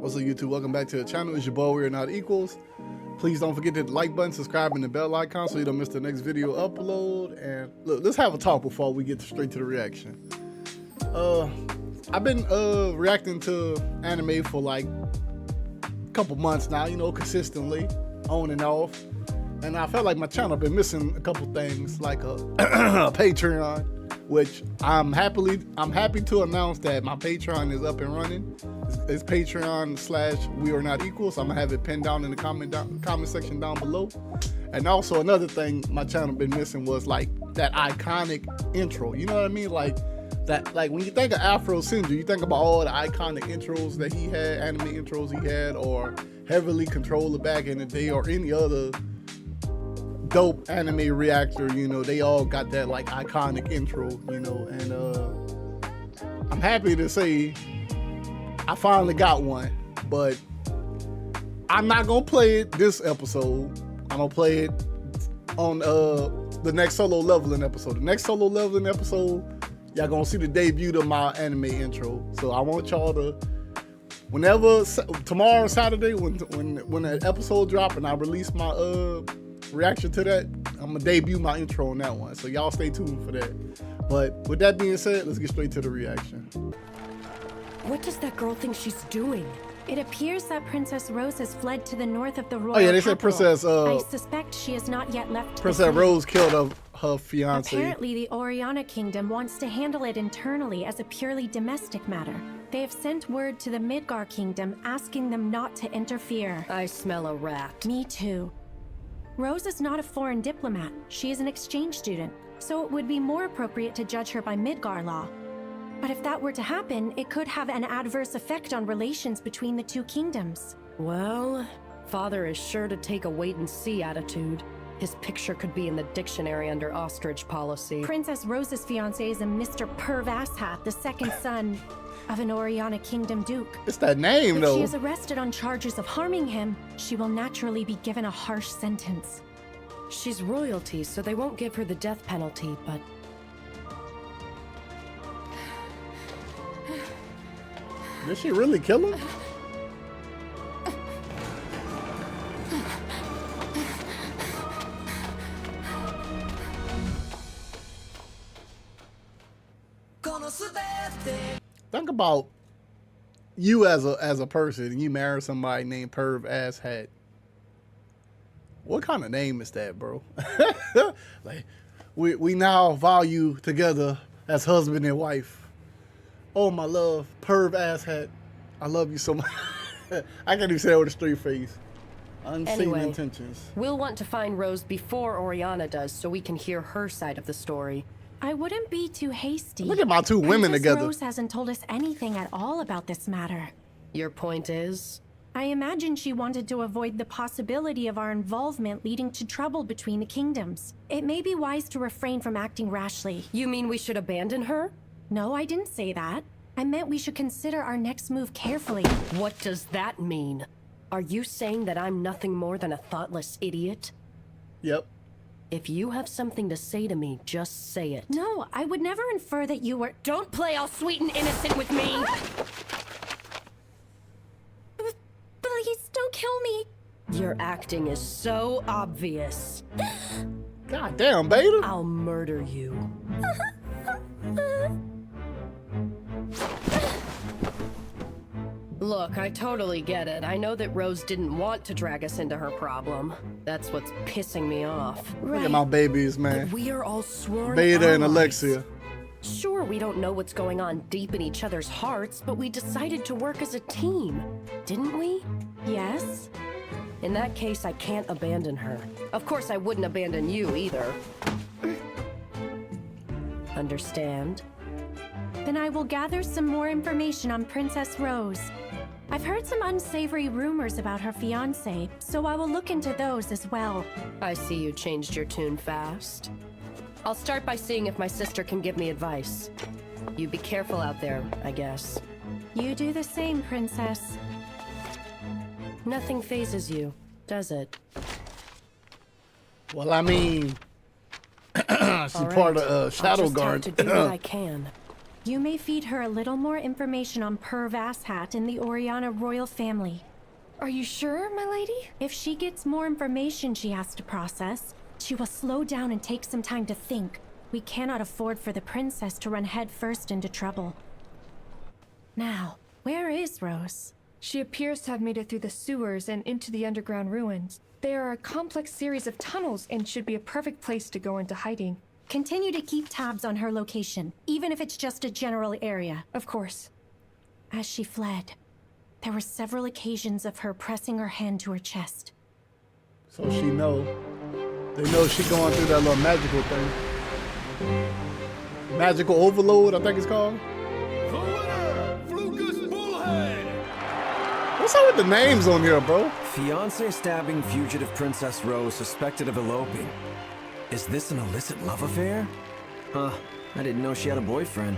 What's up, YouTube? Welcome back to the channel. It's your boy, We Are Not Equals. Please don't forget to hit the like button, subscribe, and the bell icon so you don't miss the next video upload. And look, let's have a talk before we get straight to the reaction. I've been reacting to anime for like a couple months now, you know, consistently, on and off. And I felt like my channel been missing a couple things, like a Patreon, which I'm happy to announce that my Patreon is up and running. It's Patreon/We Are Not Equals. I'm gonna have it pinned down in the comment section down below. And also another thing my channel been missing was like that iconic intro. You know what I mean? Like that, like when you think of Afro Sinju, you think about all the iconic intros that he had, anime intros he had, or Heavily Controller back in the day, or any other dope anime reactor. You know, they all got that like iconic intro. You know, and I'm happy to say I finally got one, but I'm not gonna play it this episode. I'm gonna play it on the next solo leveling episode. The next solo leveling episode, y'all gonna see the debut of my anime intro. So I want y'all to, whenever tomorrow Saturday when the episode drop and I release my reaction to that, I'm gonna debut my intro on that one. So y'all stay tuned for that. But with that being said, let's get straight to the reaction. What does that girl think she's doing? It appears that Princess Rose has fled to the north of the royal Oh yeah, they said capital. Princess I suspect she has not yet left the Princess city. Rose killed her fiance. Apparently, the Oriana Kingdom wants to handle it internally as a purely domestic matter. They have sent word to the Midgar Kingdom asking them not to interfere. I smell a rat. Me too. Rose is not a foreign diplomat. She is an exchange student, so it would be more appropriate to judge her by Midgar law. But if that were to happen, it could have an adverse effect on relations between the two kingdoms. Well, father is sure to take a wait-and-see attitude. His picture could be in the dictionary under ostrich policy. Princess Rose's fiancé is a Mr. Perv Asshat, the second son of an Oriana Kingdom Duke. It's that name, If though. she is arrested on charges of harming him, she will naturally be given a harsh sentence. She's royalty, so they won't give her the death penalty, but... Did she really kill him? Think about you as a person, and you marry somebody named Perv Asshat. What kind of name is that, bro? Like, we now vow you together as husband and wife. Oh, my love, Perv Asshat. I love you so much. I can't even say it with a straight face. Unseen intentions. We'll want to find Rose before Oriana does, so we can hear her side of the story. I wouldn't be too hasty. Look at my two women Princess together. Rose hasn't told us anything at all about this matter. Your point is? I imagine she wanted to avoid the possibility of our involvement leading to trouble between the kingdoms. It may be wise to refrain from acting rashly. You mean we should abandon her? No, I didn't say that. I meant we should consider our next move carefully. What does that mean? Are you saying that I'm nothing more than a thoughtless idiot? Yep. If you have something to say to me, just say it. No, I would never infer that you were— Don't play all sweet and innocent with me! Please, don't kill me! Your acting is so obvious. God damn, beta. I'll murder you. Look, I totally get it. I know that Rose didn't want to drag us into her problem. That's what's pissing me off. Look at my babies, man. But we are all sworn Beta and allies. Alexia. Sure, we don't know what's going on deep in each other's hearts, but we decided to work as a team, didn't we? Yes? In that case, I can't abandon her. Of course, I wouldn't abandon you either. Understand? Then I will gather some more information on Princess Rose. I've heard some unsavory rumors about her fiancé, so I will look into those as well. I see you changed your tune fast. I'll start by seeing if my sister can give me advice. You be careful out there, I guess. You do the same, Princess. Nothing phases you, does it? Well, I mean, she's All right. part of I'll Shadow just Guard. have to do what I can. You may feed her a little more information on Purvashat and the Oriana royal family. Are you sure, my lady? If she gets more information she has to process, she will slow down and take some time to think. We cannot afford for the princess to run headfirst into trouble. Now, where is Rose? She appears to have made it through the sewers and into the underground ruins. They are a complex series of tunnels and should be a perfect place to go into hiding. Continue to keep tabs on her location, even if it's just a general area. Of course. As she fled, there were several occasions of her pressing her hand to her chest. So she know. They know she going through that little magical thing. Magical overload, I think it's called. What's up with the names on here, bro? Fiancé stabbing fugitive Princess Rose suspected of eloping. Is this an illicit love affair? Huh, I didn't know she had a boyfriend.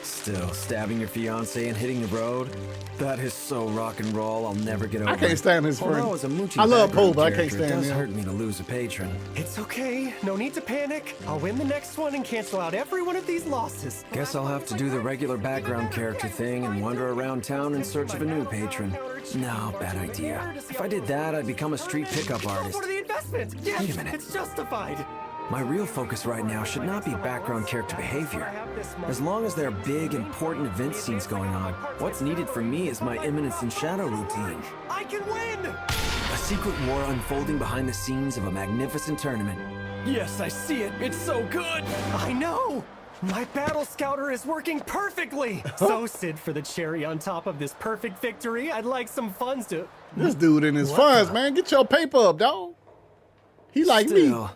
Still, stabbing your fiancé and hitting the road? That is so rock and roll, I'll never get over it. I can't stand his friend. Although as a mooching I love Poe, background but I can't character, it stand does him. hurt me to lose a patron. It's okay. No need to panic. I'll win the next one and cancel out every one of these losses. Guess I'll have to do the regular background character thing and wander around town in search of a new patron. No, bad idea. If I did that, I'd become a street pickup artist. What are the investments? Yes, Wait a minute. it's justified. My real focus right now should not be background character behavior. As long as there are big, important event scenes going on, what's needed for me is my Eminence and Shadow routine. I can win! A secret war unfolding behind the scenes of a magnificent tournament. Yes, I see it. It's so good. I know. My battle scouter is working perfectly. So, Sid, for the cherry on top of this perfect victory, I'd like some funds to... This dude in his funds, man. Get your paper up, dog. He like Still, me.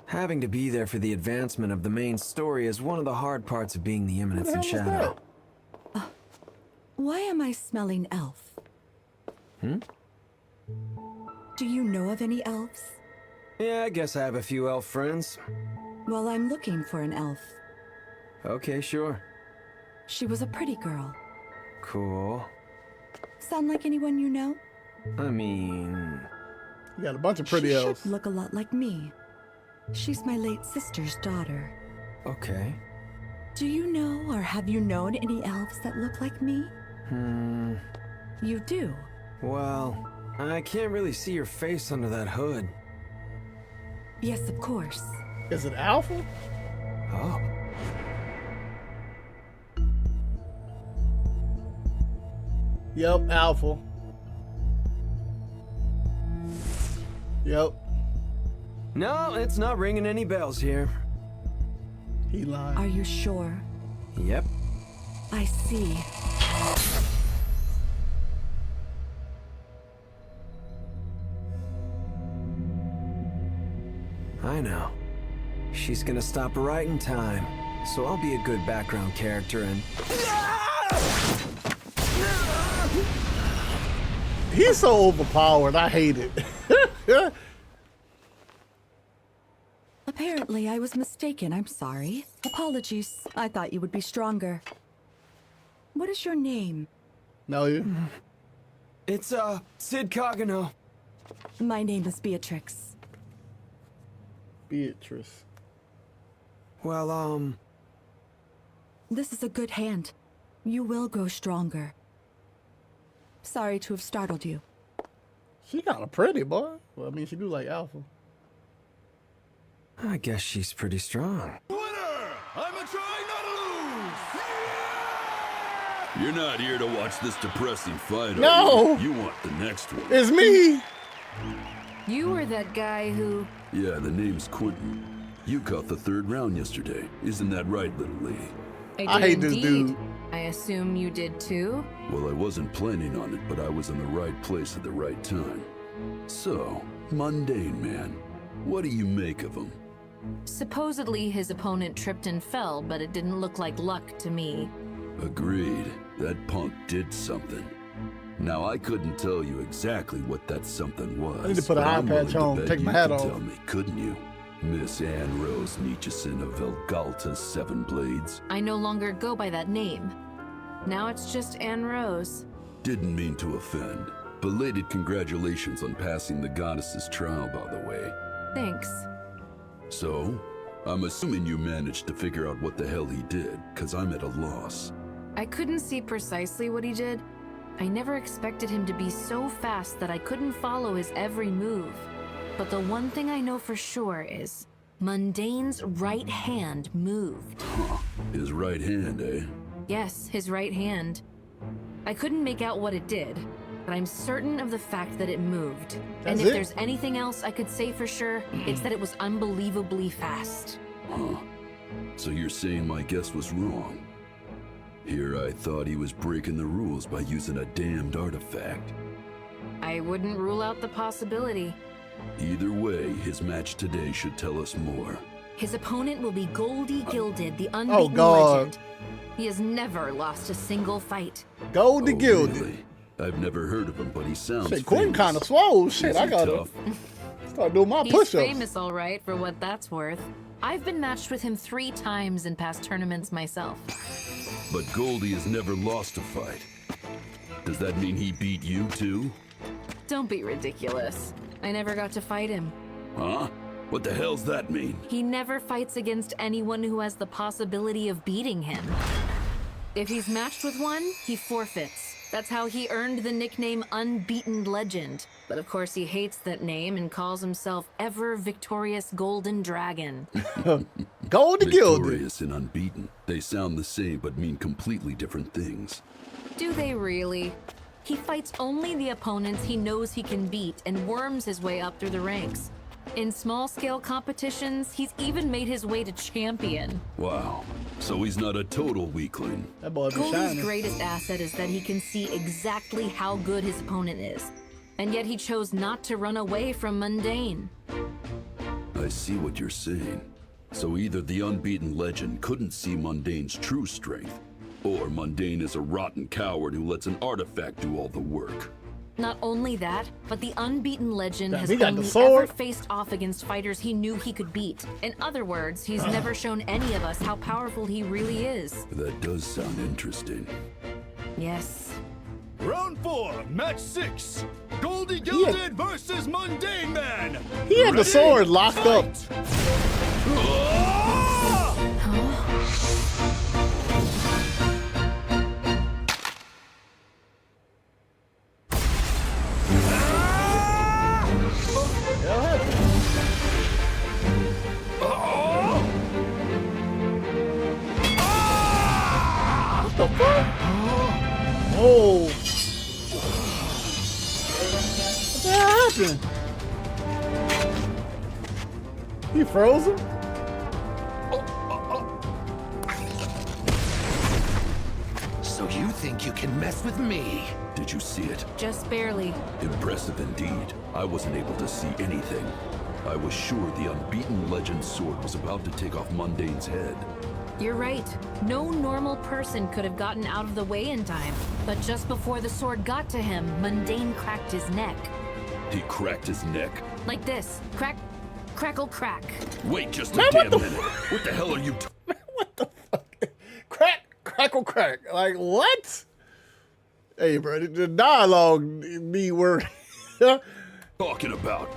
having to be there for the advancement of the main story is one of the hard parts of being the Eminence and What the hell Shadow. is that? Why am I smelling elf? Do you know of any elves? Yeah, I guess I have a few elf friends. Well, I'm looking for an elf. Okay, sure. She was a pretty girl. Cool. Sound like anyone you know? I mean... You got a bunch of pretty she elves. should look a lot like me. She's my late sister's daughter. Okay. Do you know or have you known any elves that look like me? You do? Well, I can't really see your face under that hood. Yes, of course. Is it Alpha? Oh. Yep, Alpha. Yep. No, it's not ringing any bells here. He lying. Are you sure? Yep. I see. I know. She's gonna stop right in time, so I'll be a good background character and... He's so overpowered. I hate it. Apparently, I was mistaken. I'm sorry. Apologies. I thought you would be stronger. What is your name? No, you. It's, Sid Kagano. My name is Beatrix. Beatrice. Well, This is a good hand. You will grow stronger. Sorry to have startled you. She kind of pretty, boy. Well, I mean, she do like Alpha. I guess she's pretty strong. Winner! I'm a trying not to lose! Yeah! You're not here to watch this depressing fight, No! are you? You want the next one. It's me. You were that guy who... Yeah, the name's Quentin. You caught the third round yesterday. Isn't that right, little lady? I hate this dude. I assume you did too? Well, I wasn't planning on it, but I was in the right place at the right time. So, mundane man, what do you make of him? Supposedly his opponent tripped and fell, but it didn't look like luck to me. Agreed. That punk did something. Now, I couldn't tell you exactly what that something was. I need to put an but eye I'm patch willing on, to bet take you my hat could off. Tell me, couldn't you? Miss Anne Rose Nietzscheson of Velgalta's Seven Blades. I no longer go by that name. Now it's just Anne Rose. Didn't mean to offend. Belated congratulations on passing the goddess's trial, by the way. Thanks. So, I'm assuming you managed to figure out what the hell he did, because I'm at a loss. I couldn't see precisely what he did. I never expected him to be so fast that I couldn't follow his every move. But the one thing I know for sure is Mundane's right hand moved. Huh. His right hand, eh? Yes, his right hand. I couldn't make out what it did, but I'm certain of the fact that it moved. And if there's anything else I could say for sure, it's that it was unbelievably fast. Huh. So you're saying my guess was wrong? Here I thought he was breaking the rules by using a damned artifact. I wouldn't rule out the possibility. Either way, his match today should tell us more. His opponent will be Goldie Gilded, the unbeaten Oh, God. legend. He has never lost a single fight. Goldie Gilded. Really? I've never heard of him, but he sounds Shit, Quinn famous. kind of swole. Shit, Is I he gotta tough? start doing my He's push-ups. famous, all right, for what that's worth. I've been matched with him 3 times in past tournaments myself. But Goldie has never lost a fight. Does that mean he beat you too? Don't be ridiculous. I never got to fight him. Huh? What the hell's that mean? He never fights against anyone who has the possibility of beating him. If he's matched with one, he forfeits. That's how he earned the nickname Unbeaten Legend. But of course he hates that name and calls himself Ever Victorious Golden Dragon. Goldie Gilded. Victorious and unbeaten. They sound the same but mean completely different things. Do they really? He fights only the opponents he knows he can beat and worms his way up through the ranks. In small-scale competitions, he's even made his way to champion. Wow. So he's not a total weakling. That boy be Goldie's shining. greatest asset is that he can see exactly how good his opponent is. And yet he chose not to run away from Mundane. I see what you're saying. So either the unbeaten legend couldn't see Mundane's true strength, or Mundane is a rotten coward who lets an artifact do all the work. Not only that, but the unbeaten legend Damn, has he got the only sword. ever faced off against fighters he knew he could beat. In other words, he's never shown any of us how powerful he really is. That does sound interesting. Yes. Round 4, match 6. Goldie Gilded versus Mundane Man. He had the Ready? sword locked up. Ah! Oh. What the hell happened? He froze him? So you think you can mess with me? Did you see it? Just barely. Impressive indeed. I wasn't able to see anything. I was sure the unbeaten legend's sword was about to take off Mundane's head. You're right. No normal person could have gotten out of the way in time. But just before the sword got to him, Mundane cracked his neck. He cracked his neck. Like this. Crack, crackle, crack. Wait just a Man, damn what the minute. What the hell are you What the fuck? Crack, crackle, crack. Like, what? Hey, bro, the dialogue need word. talking about?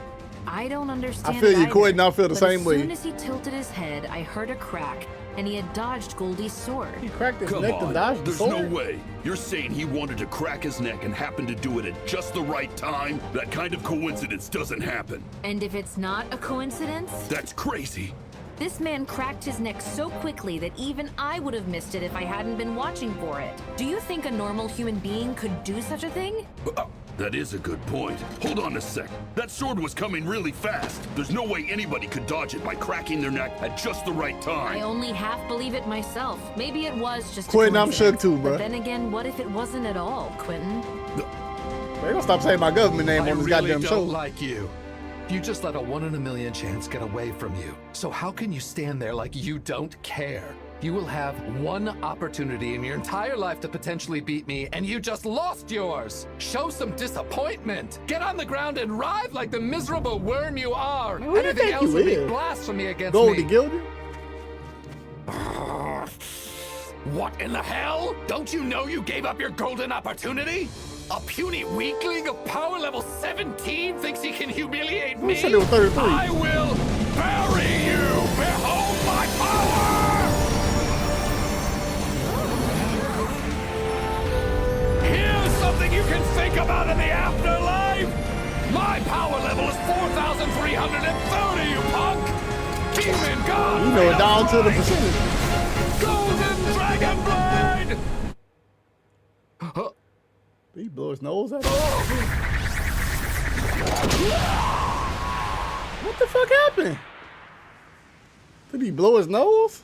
I don't understand I feel you, either, Quentin. I feel the but same way. As soon as he tilted his head, I heard a crack, and he had dodged Goldie's sword. He cracked his Come neck to on, dodge the there's sword. no way. You're saying he wanted to crack his neck and happened to do it at just the right time? That kind of coincidence doesn't happen. And if it's not a coincidence, That's crazy. this man cracked his neck so quickly that even I would have missed it if I hadn't been watching for it. Do you think a normal human being could do such a thing? That is a good point. Hold on a sec. That sword was coming really fast. There's no way anybody could dodge it by cracking their neck at just the right I time. only half believe it myself. Maybe it was just a Quentin, I'm shook coincidence. too, bro. But then again, what if it wasn't at all, Quentin? They gonna stop saying my government name I on this really goddamn don't show. like you. You just let a 1 in a million chance get away from you. So how can you stand there like you don't care? You will have one opportunity in your entire life to potentially beat me, and you just lost yours. Show some disappointment. Get on the ground and writhe like the miserable worm you are. Who do you Anything think else you would be is? blasphemy against Goldie me. Gilded? What in the hell? Don't you know you gave up your golden opportunity? A puny weakling of power level 17 thinks he can humiliate Who me? said they were 33? I will bury you! Behold about in the afterlife? My power level is 4,330, you punk! Keep in God! You know it down to the percentage. Golden Dragon Blade! Did he blow his nose out? What the fuck happened? Did he blow his nose?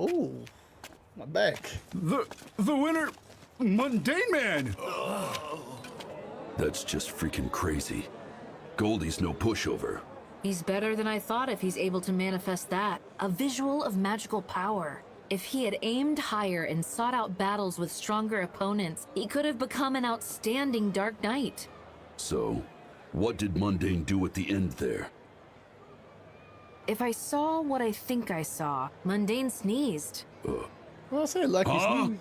Oh, my back. The winner, Mundane Man. That's just freaking crazy. Goldie's no pushover. He's better than I thought if he's able to manifest that. A visual of magical power. If he had aimed higher and sought out battles with stronger opponents, he could have become an outstanding Dark Knight. So, what did Mundane do at the end there? If I saw what I think I saw, Mundane sneezed. Well, I said lucky sneeze.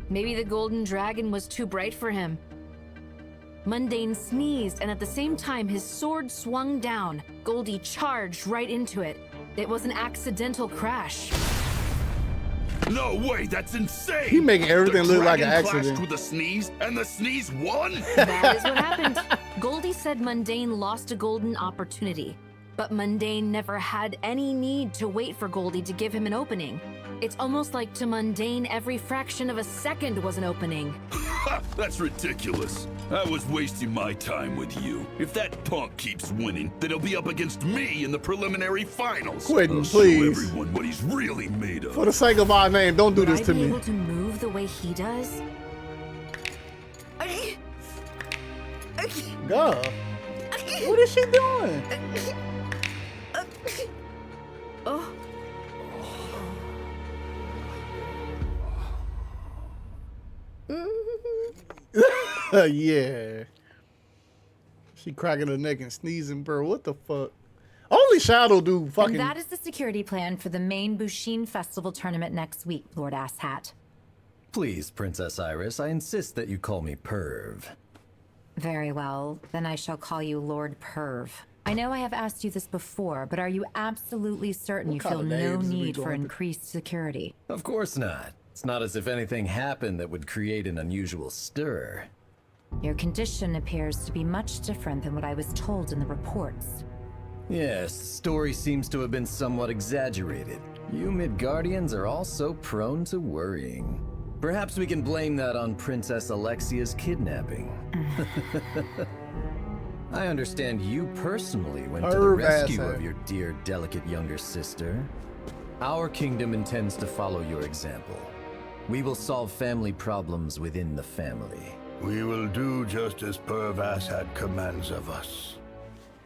Maybe the golden dragon was too bright for him. Mundane sneezed, and at the same time his sword swung down. Goldie charged right into it. It was an accidental crash. No way, that's insane! He making everything The look like an dragon accident. clashed with a sneeze, and the sneeze won? That is what happened. Goldie said Mundane lost a golden opportunity, but Mundane never had any need to wait for Goldie to give him an opening. It's almost like to Mundane every fraction of a second was an opening. That's ridiculous. I was wasting my time with you. If that punk keeps winning, then he'll be up against me in the preliminary finals. Quentin, I'll show please. everyone what he's really made of. For the sake of our name, don't do Would this I to be me. able to move the way he does? God. What is she doing? Oh. Yeah. She cracking her neck and sneezing, bro. What the fuck? Only Shadow do fucking. And that is the security plan for the main Bushin Festival tournament next week, Lord Asshat. Please, Princess Iris, I insist that you call me Perv. Very well, then I shall call you Lord Perv. I know I have asked you this before, but are you absolutely certain you feel no need for increased security? Of course not. It's not as if anything happened that would create an unusual stir. Your condition appears to be much different than what I was told in the reports. Yes, the story seems to have been somewhat exaggerated. You Midgardians are all so prone to worrying. Perhaps we can blame that on Princess Alexia's kidnapping. I understand you personally went to the rescue of your dear, delicate younger sister. Our kingdom intends to follow your example. We will solve family problems within the family. We will do just as Perv commands of us.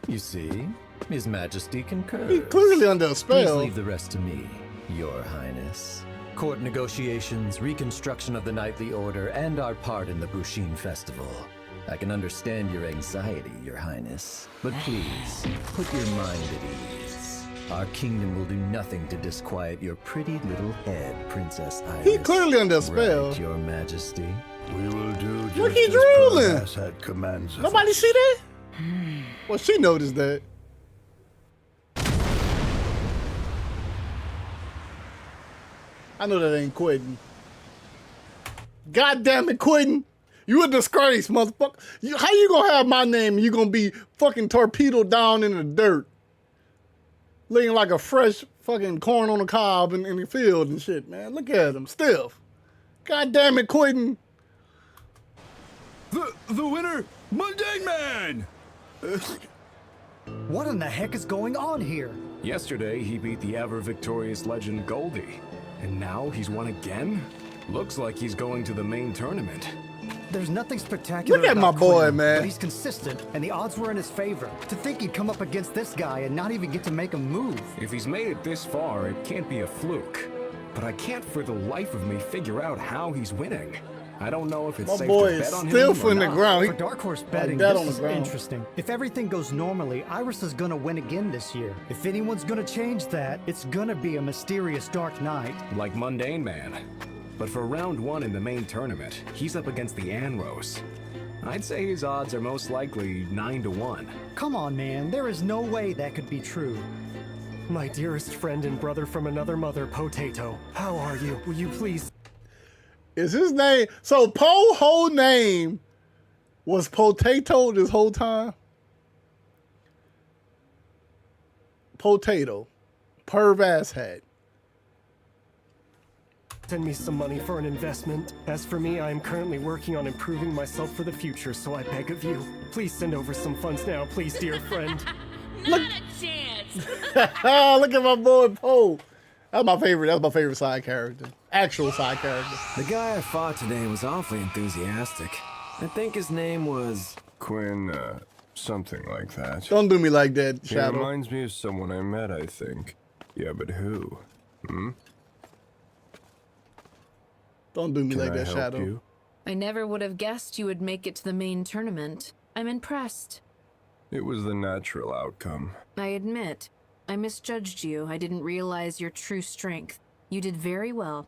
You see, His Majesty concurs. He's clearly under a spell. Please leave the rest to me, Your Highness. Court negotiations, reconstruction of the Knightly Order, and our part in the Bushin Festival. I can understand your anxiety, Your Highness. But please, put your mind at ease. Our kingdom will do nothing to disquiet your pretty little head, Princess Iris. He clearly under a spell. Right, Your Majesty. We will do just Look, he as drooling. Perv commands of Nobody us. see that? Well, she noticed that. I know that ain't Quentin. God damn it, Quentin. You a disgrace, motherfucker. How you gonna have my name and you gonna be fucking torpedoed down in the dirt? Looking like a fresh fucking corn on the cob in the field and shit, man. Look at him, stiff. God damn it, Quentin. The winner, Mundane Man! What in the heck is going on here? Yesterday, he beat the ever-victorious legend Goldie. And now he's won again? Looks like he's going to the main tournament. There's nothing spectacular Look at about my boy, Quinn, man. But he's consistent, and the odds were in his favor. To think he'd come up against this guy and not even get to make a move. If he's made it this far, it can't be a fluke. But I can't for the life of me figure out how he's winning. I don't know if it's My safe boy to is bet on still him or in the not. ground. For dark horse betting, dead this on the is ground. interesting. If everything goes normally, Iris is gonna win again this year. If anyone's gonna change that, it's gonna be a mysterious Dark Knight. Like Mundane Man. But for round one in the main tournament, he's up against the Anros. I'd say his odds are most likely 9-1. Come on, man. There is no way that could be true. My dearest friend and brother from another mother, Potato. How are you? Will you please? Is his name? So Poe's whole name was Potato this whole time? Potato. Perv ass hat. Send me some money for an investment. As for me, I am currently working on improving myself for the future, so I beg of you, please send over some funds now, please, dear friend. Not a chance. Look at my boy Poe. That's my favorite. That's my favorite side character. Actual side character. The guy I fought today was awfully enthusiastic. I think his name was Quinn, something like that. Don't do me like that, He Shadow. reminds me of someone I met, I think. Yeah, but who? Don't do me Can like I that, help Shadow. you? I never would have guessed you would make it to the main tournament. I'm impressed. It was the natural outcome. I admit, I misjudged you. I didn't realize your true strength. You did very well.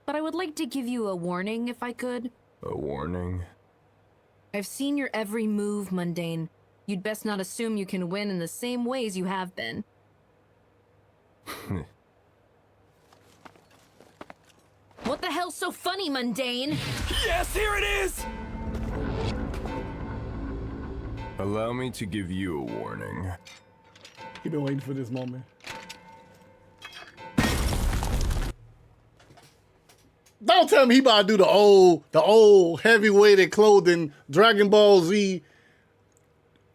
But I would like to give you a warning if I could. A warning? I've seen your every move, Mundane. You'd best not assume you can win in the same ways you have been. What the hell's so funny, Mundane? Yes, here it is! Allow me to give you a warning. He been waiting for this moment. Don't tell me he about to do the old heavy-weighted clothing Dragon Ball Z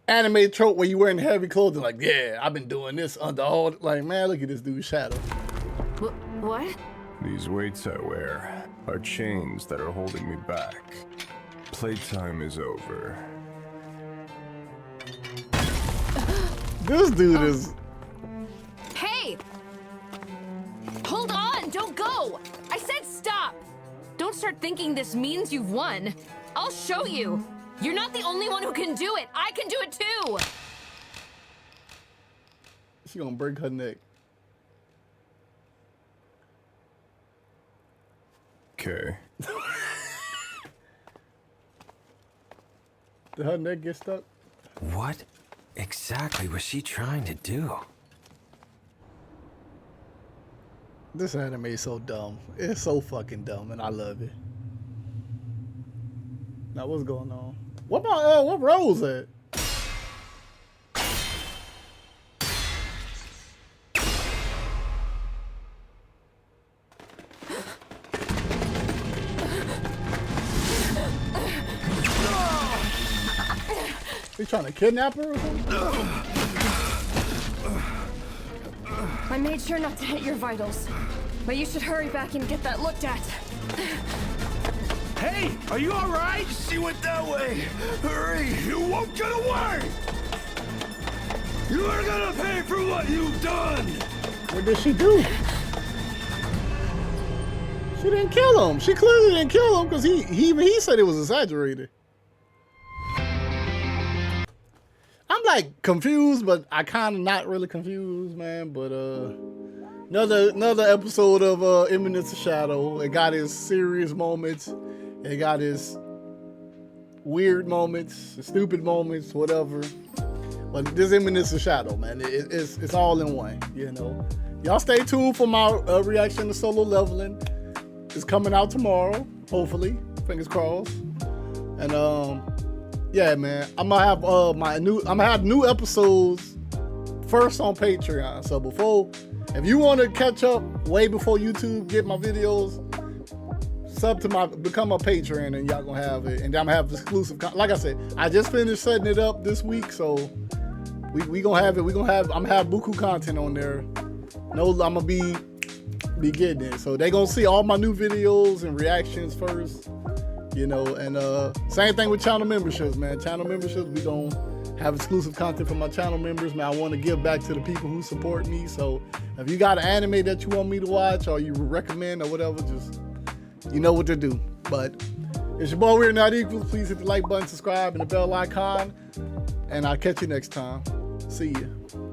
anime trope where you wearing heavy clothing. Like, yeah, I've been doing this under all. Like, man, look at this dude, Shadow. What? These weights I wear are chains that are holding me back. Playtime is over. This dude is... Hey! Hold on! Don't go! I said stop! Don't start thinking this means you've won. I'll show you. You're not the only one who can do it. I can do it too! She gonna break her neck. Okay. Did her neck get stuck? What exactly was she trying to do? This anime is so dumb. It's so fucking dumb, and I love it. Now, what's going on? What about, what Rose at? He trying to kidnap her or something? I made sure not to hit your vitals, but you should hurry back and get that looked at. Hey, are you all right? She went that way. Hurry, you won't get away. You are gonna pay for what you've done. What did she do? She didn't kill him. She clearly didn't kill him because he said it was exaggerated. I'm like confused, but I kind of not really confused, man. But another episode of Eminence of Shadow. It got its serious moments. It got its weird moments, stupid moments, whatever. But this Eminence of Shadow, man, it's all in one. You know, y'all stay tuned for my reaction to Solo Leveling. It's coming out tomorrow, hopefully. Fingers crossed. And yeah, man, I'm gonna have new episodes first on Patreon. So if you want to catch up way before YouTube get my videos, become a Patreon, and y'all gonna have it. And I'm gonna have exclusive. Like I said, I just finished setting it up this week, so we gonna have it. I'm gonna have buku content on there. No, I'm gonna be getting it. So they gonna see all my new videos and reactions first. You know, and same thing with channel memberships, man. Channel memberships, we gonna have exclusive content for my channel members, man. I want to give back to the people who support me. So if you got an anime that you want me to watch or you recommend or whatever, just you know what to do. But it's your boy We're Not Equals. Please hit the like button, subscribe, and the bell icon. And I'll catch you next time. See ya.